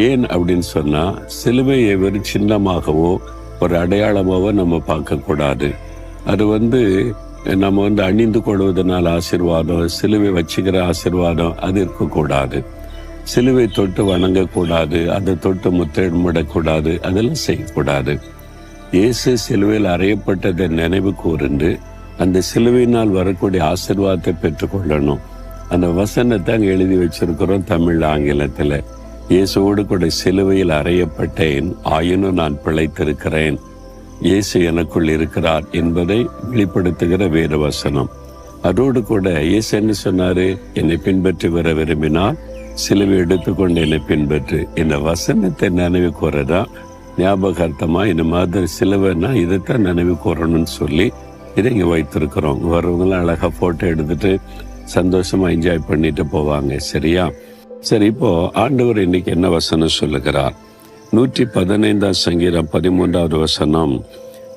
ஏன் அப்படின்னு சொன்னா, சிலுவையை வெறும் சின்னமாகவோ ஒரு அடையாளமாவோ நம்ம பார்க்கக்கூடாது. அது நம்ம அணிந்து கொள்வதனால் ஆசீர்வாதம், சிலுவை வச்சுக்கிற ஆசீர்வாதம் அது இருக்கக்கூடாது. சிலுவை தொட்டு வணங்கக்கூடாது, அதை தொட்டு முத்தமிடக்கூடாது, அதெல்லாம் செய்யக்கூடாது. இயேசு சிலுவையில் அறையப்பட்டதை நினைவு கூர்ந்து அந்த சிலுவையினால் வரக்கூடிய ஆசீர்வாதத்தை பெற்றுக்கொள்ளணும். அந்த வசனத்தை அங்கே எழுதி வச்சிருக்கிறோம் தமிழ் ஆங்கிலத்தில். இயேசுவோடு கூட சிலுவையில் அறையப்பட்டேன், ஆயினும் நான் பிழைத்திருக்கிறேன். இயேசு எனக்குள் இருக்கிறார் என்பதை வெளிப்படுத்துகிற வேறு வசனம். அதோடு கூட இயேசு என்ன சொன்னாரு? என்னை பின்பற்றி வர விரும்பினால் சிலுவை எடுத்துக்கொண்டு என்னை பின்பற்று. இந்த வசனத்தை நினைவு கூறதா ஞாபகார்த்தமா இந்த மாதிரி சிலுவைன்னா இதைத்தான் நினைவு கூறணும்னு சொல்லி இதை இங்கே வைத்திருக்கிறோம். வரவங்களாம் அழகா போட்டோ எடுத்துட்டு சந்தோஷமா என்ஜாய் பண்ணிட்டு போவாங்க. சரியா? சரி, இப்போ ஆண்டவர் இன்னைக்கு என்ன வசனம் சொல்லுகிறார்? 115 சங்கீதம் 13 வசனம்,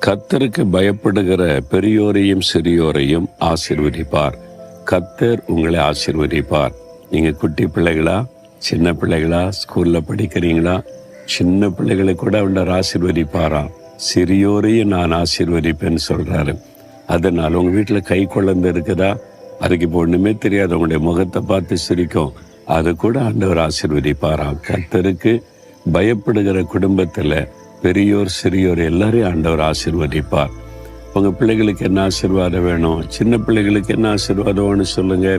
கர்த்தருக்கு பயப்படுகிற பெரியோரையும் சிறியோரையும் ஆசீர்வதிப்பார். கர்த்தர் உங்களை ஆசீர்வதிப்பார். நீங்க குட்டி பிள்ளைகளா, சின்ன பிள்ளைகளா, ஸ்கூல்ல படிக்கிறீங்களா? சின்ன பிள்ளைகளை கூட அவர் ஆசீர்வதிப்பாராம். சிறியோரையும் நான் ஆசீர்வதிப்பேன்னு சொல்றாரு. அதனால உங்க வீட்டுல கை குழந்தை இருக்குதா? அதுக்கு இப்போ ஒண்ணுமே தெரியாது, உங்களுடைய முகத்தை பார்த்து சிரிக்கும். அது கூட ஆண்டவர் ஆசீர்வதிப்பாராம். கர்த்தருக்கு பயப்படுகிற குடும்பத்துல பெரியோர் சிறியோர் எல்லாரையும் ஆண்டவர் ஆசீர்வதிப்பார். உங்க பிள்ளைகளுக்கு என்ன ஆசீர்வாதம் வேணும்? சின்ன பிள்ளைகளுக்கு என்ன ஆசீர்வாதம் வேணும் சொல்லுங்க?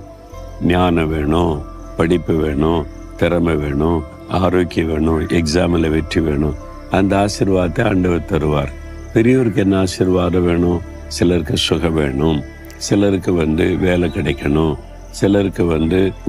ஞானம் வேணும், படிப்பு வேணும், திறமை வேணும், ஆரோக்கியம் வேணும், எக்ஸாமில் வெற்றி வேணும். அந்த ஆசீர்வாதத்தை ஆண்டவர் தருவார். பெரியோருக்கு என்ன ஆசீர்வாதம் வேணும்? சிலருக்கு சுகம் வேணும், சிலருக்கு வேலை கிடைக்கணும், சிலருக்கு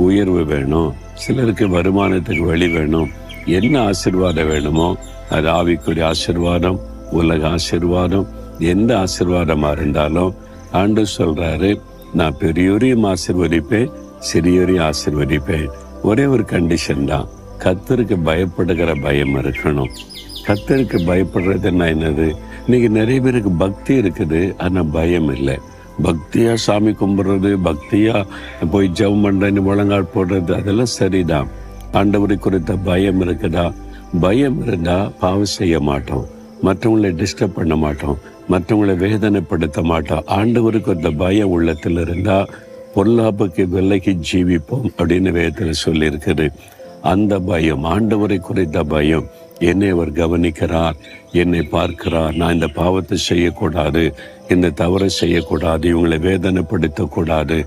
உயர்வு வேணும், சிலருக்கு வருமானத்துக்கு வழி வேணும். என்ன ஆசீர்வாதம் வேணுமோ அது ஆவிக்குரிய ஆசீர்வாதம், உலக ஆசீர்வாதம், எந்த ஆசீர்வாதமா இருந்தாலும் ஆண்டவர் சொல்றாரு, நான் பெரியோரையும் ஆசீர்வதிப்பேன், சிறியோரையும் ஆசீர்வதிப்பேன். ஒரே ஒரு கண்டிஷன் தான், கர்த்தருக்கு பயப்படுகிற பயம் இருக்கணும். கர்த்தருக்கு பயப்படுறதுன்னா என்னது? இன்னைக்கு நிறைய பேருக்கு பக்தி இருக்குது, ஆனா பயம் இல்லை. பக்தியா சாமி கும்பிடுறது, பக்தியா போய் ஜெபம் பண்றேன்னு முழங்கால் போடுறது, அதெல்லாம் சரிதான். ஆண்டவரை குறித்த பயம் இருக்குதா? பயம் இருந்தா பாவம் செய்ய மாட்டோம், மற்றவங்களை டிஸ்டர்ப் பண்ண மாட்டோம், மற்றவங்களை வேதனைப்படுத்த மாட்டோம். ஆண்டவருக்கு அந்த பயம் உள்ளத்தில் இருந்தா பொல்லாப்புக்கு விலைக்கு ஜீவிப்போம் அப்படின்னு வேதத்தில் சொல்லி இருக்குது. அந்த பயம், ஆண்டவரை குறித்த பயம், என்னை அவர் கவனிக்கிறார், என்னை பார்க்கிறார், நான் இந்த பாவத்தை செய்யக்கூடாது, இந்த தவறை செய்யக்கூடாது, இவங்களை வேதனைப்படுத்தக்கூடாது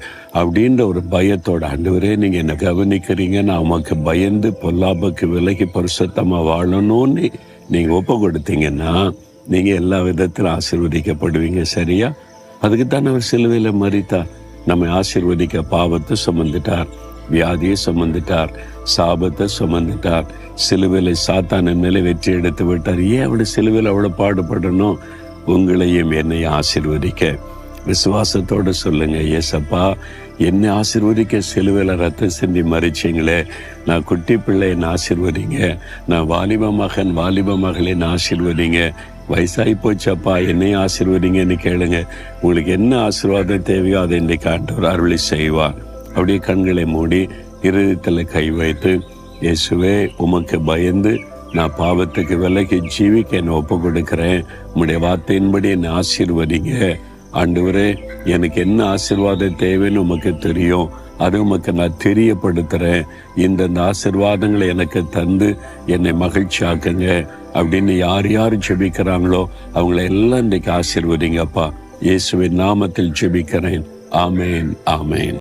அப்படின்ற ஒரு பயத்தோட, ஆண்டவரே நீங்க என்னை கவனிக்கிறீங்க, நான் உமக்கு பயந்து பொல்லாப்புக்கு விலைக்கு பரிசுத்தமா வாழணும்னு நீங்க ஒப்பு கொடுத்தீங்கன்னா நீங்க எல்லா விதத்திலும் ஆசீர்வதிக்கப்படுவீங்க. சரியா? அதுக்குத்தான் அவர் சிலுவையில மரித்தார். நம்மை ஆசீர்வதிக்க பாவத்தை சுமந்துட்டார், வியாதியை சுமந்துட்டார், சாபத்தை சுமந்துட்டார், சிலுவையில சாத்தானின் மேலே வெற்றி எடுத்து விட்டார். ஏன் அவருடைய சிலுவையில் அவ்வளவு பாடுபடணும்? உங்களையும் என்னை ஆசீர்வதிக்க. விசுவாசத்தோடு சொல்லுங்க, ஏசப்பா என்னை ஆசீர்வதிக்க சிலுவையில ரத்தம் சிந்தி மறிச்சிங்களே, நான் குட்டி பிள்ளை என்ன ஆசீர்வதிங்க, நான் வாலிப மகன் வாலிப மகளை என்ன ஆசீர்வதிங்க, வயசாகி போச்சப்பா என்னையும் ஆசீர்வதிங்கன்னு கேளுங்க. உங்களுக்கு என்ன ஆசீர்வாதம் தேவையோ அதை இன்றைக்கு ஆண்டவர் அருளி செய்வார். அப்படியே கண்களை மூடி இருதயத்தில் கை வைத்து, இயேசுவே உமக்கு பயந்து நான் பாவத்துக்கு விலைக்கு ஜீவிக்க என்னை ஒப்பு கொடுக்கிறேன், உம்முடைய வார்த்தையின்படி என்னை ஆசீர்வதிங்க. ஆண்டவரே எனக்கு என்ன ஆசீர்வாதம் தேவைன்னு உமக்கு தெரியும், அது உமக்கு நான் தெரியப்படுத்துறேன். இந்த ஆசீர்வாதங்களை எனக்கு தந்து என்னை மகிழ்ச்சி ஆக்குங்க அப்படின்னு யார் யார் ஜெபிக்கிறாங்களோ அவங்கள எல்லாம் இன்றைக்கு ஆசீர்வதிங்கப்பா. இயேசுவின் நாமத்தில் ஜெபிக்கிறேன். ஆமேன், ஆமேன்.